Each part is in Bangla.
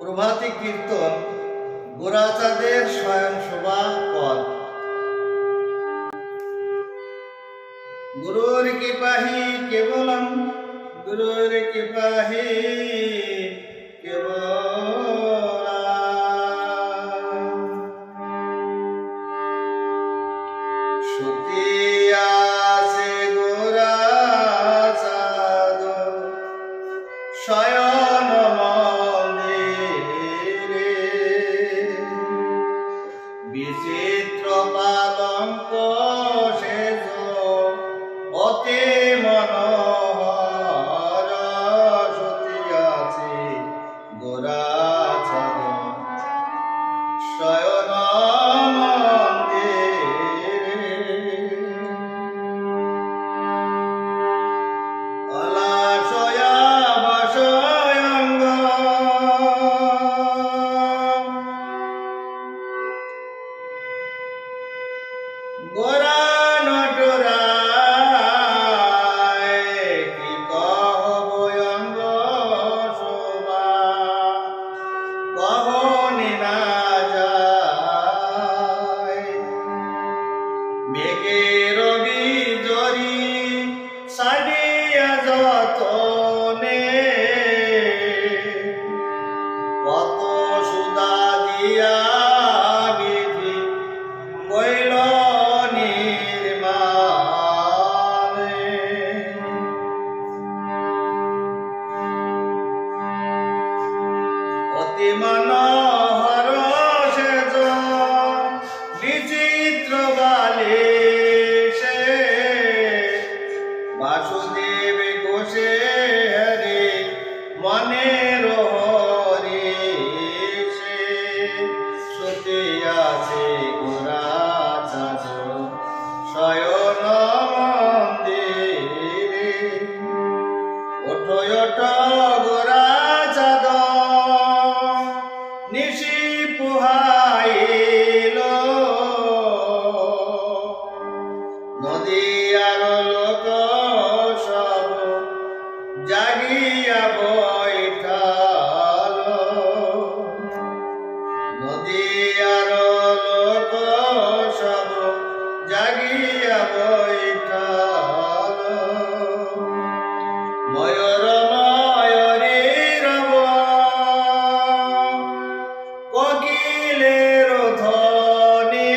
প্রভাতী কীর্তন গোরাচাঁদের শয়ন শোভা পদ। গুরুর কৃপাহি কেবলম, গুরুর কৃপাহি কেবলম। শক্তি আছে গোরাচাঁদ শয়ন মন্দিরে, বিচিত্র পালঙ্ক সেজ অতি মনোহর। সতী আছে গোরাচাঁদ শয়ন মন্দিরে, অলাশয়া বশয়ঙ্গ গোরা নটরায় কি কহব অঙ্গ শোভা, কহনি না যায়। মেঘের বিজরি সাডিয়া যতনে, কত সুধা দিয়া বিধি কইল নির্মাণে। অতি মনোহর সেজ বিচিত্র বালিশে, বাসুদেব ঘোষে হরে মনের হরিষে। সতী আছে গোরাচাঁদ শয়ন মন্দিরে, ওঠো ওঠো গোরাচাঁদ নিশি পোহাইল। নদী আর লোক সব জাগিয়া বৈঠাল, নদী আর লোক সব জাগিয়া বৈঠাল। ময়ূর ময়ূরী রব কোকিলের ধ্বনি,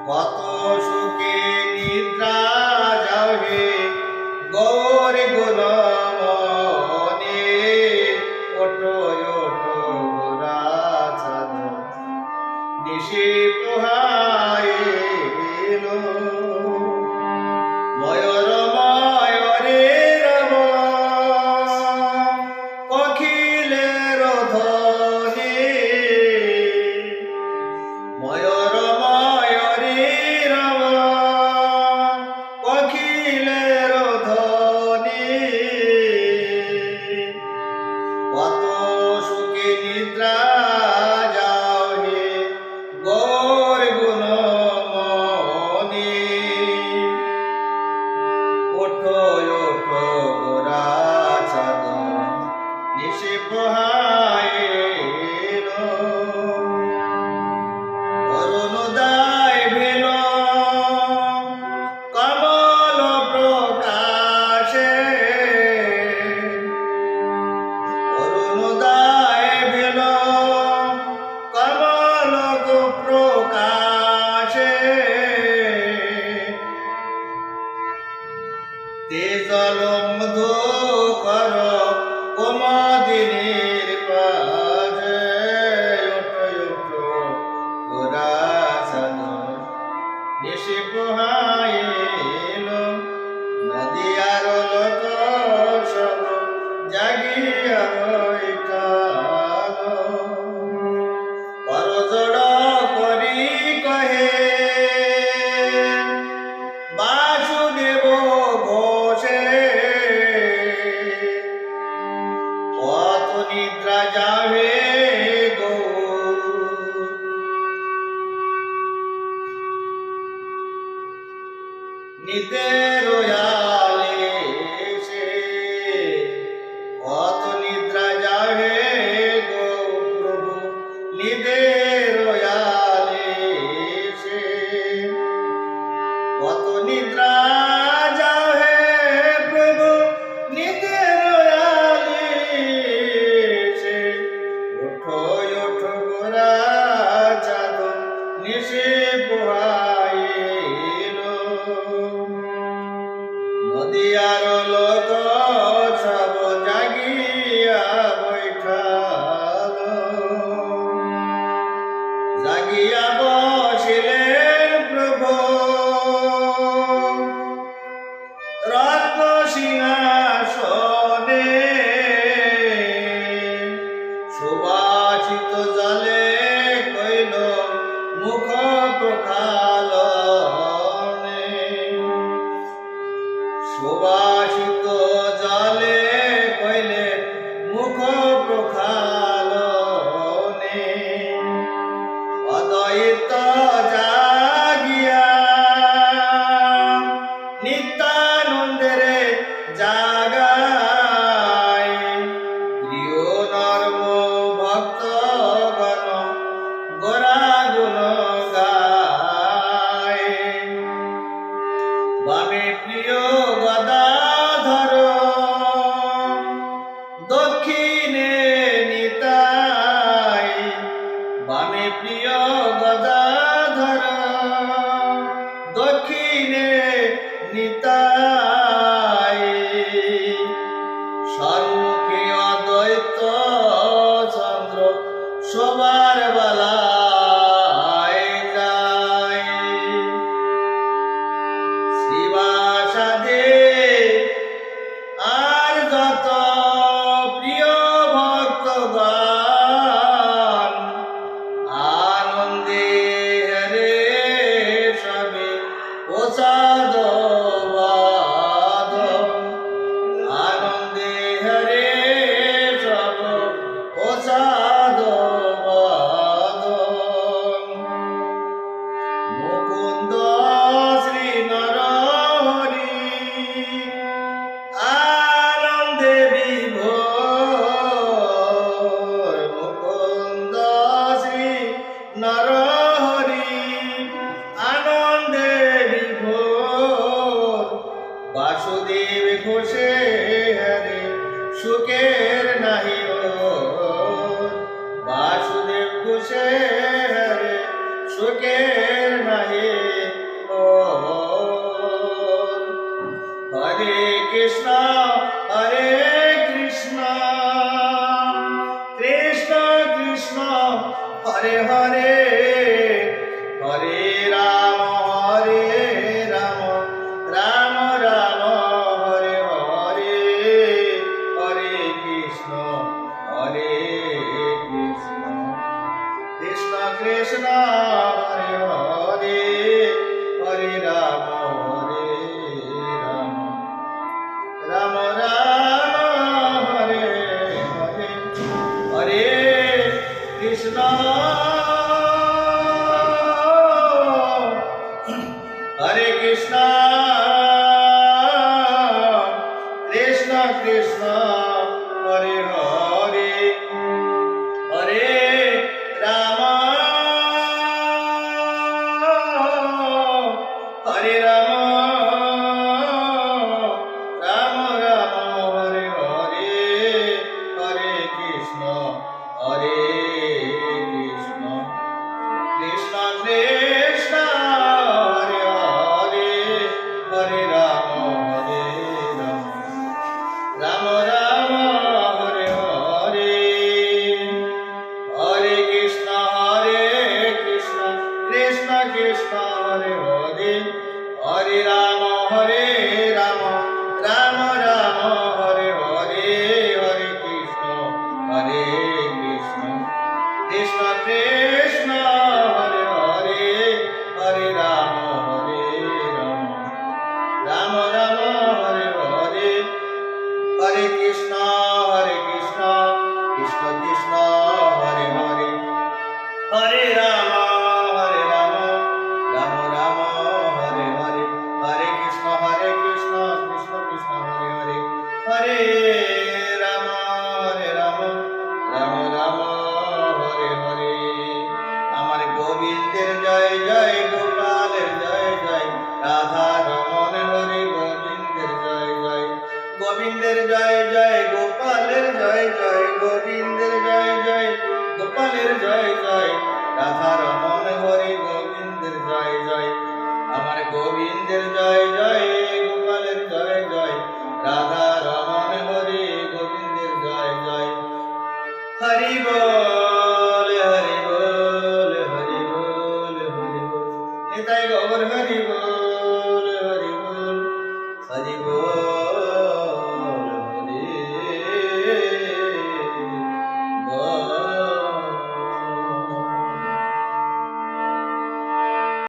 কত সুখে নিদ্রা যাও হে গৌর গুণমণি। ওঠো ওঠো গোরাচাঁদ নিশি পোহাইল। ময়ূর ময়ূরী রব কোকিলের ধ্বনি, ময়ূর ময়ূরী রব কোকিলের ধ্বনি, কত সুখে নিদ্রা যাও হে গৌর গুণমণি। ওঠো ওঠো গোরাচাঁদ নিশি পোহাইল। অরুণোদয় ভেল কমল প্রকাশে, অরুণোদয় ভেল কমল প্রকাশে। তেজলমধু কর কুমদিনীর পাশে, ওঠো ওঠো গোরাচাঁদ নিশি পোহাইল। নদী আর লোক সব জাগিয়া বৈঠাল, করজোড় করি কহে বাসুদেব ঘোষে। কত নিদ্রা যাবে গো নিদের আলে সে, কত নিদ্রা মুখ প্রখালনে অদ্বৈত জাগিয়া নিত্যানন্দের জাগায় প্রিয় নর্ম ভক্তগণ গোরা গুণ গায় বামে প্রিয় গদাধর দক্ষিণে নিতাই বামে প্রিয় গদাধর দক্ষিণে নিতাই সম্মুখে অদ্বৈত চন্দ্র সবার বেলায় যায় শ্রীবাসাদে আর যত প্রিয় ভক্তগণ আনন্দে হরে সবে প্রসাদ আনন্দে হরে সব প্রসাদ মুকুন্দ শ্রী নরহরি আনন্দে বিভোর মুকুন্দ শ্রী নরহরি আনন্দে বিভোর বাসুদেব ঘোষে হরে সুখের নাহি ওর বাসুদেব ঘোষে হরে সুখের নাহি ওর হরে কৃষ্ণ কৃষ্ণ কৃষ্ণ হরে হরে হরে রাম রাম রাম হরে হরে হরে কৃষ্ণ কৃষ্ণ কৃষ্ণ হরে হরে হরে রাম রাম রাম হরে হরে হরে কৃষ্ণ হরে কৃষ্ণ কৃষ্ণ কৃষ্ণ হরে হরে হরে রাম হরে রাম রাম রাম হরে হরে হরে কৃষ্ণ কৃষ্ণ কৃষ্ণ কৃষ্ণ হরে হরে হরে রাম রাম রাম হরে হরে হরে কৃষ্ণ কৃষ্ণ কৃষ্ণ হরে হরে হরে রাম রাম রাম হরে হরে হরে কৃষ্ণ কৃষ্ণ কৃষ্ণ হরে হরে হরে রাম রাম রাম হরে হরে হরে কৃষ্ণ কৃষ্ণ কৃষ্ণ হরে হরে হরে রাম রাম রাম হরে হরে হরে কৃষ্ণ কৃষ্ণ কৃষ্ণ হরে হরে হরে রাম রাম রাম হরে হরে আমার গোবিন্দের জয় জয় গোপালের জয় জয় রাধা রমন হরে গোবিন্দের জয় জয় গোবিন্দের জয় জয় গোপালের জয় জয় গোবিন্দের জয় জয় গোপালের জয় জয় রাধা রমন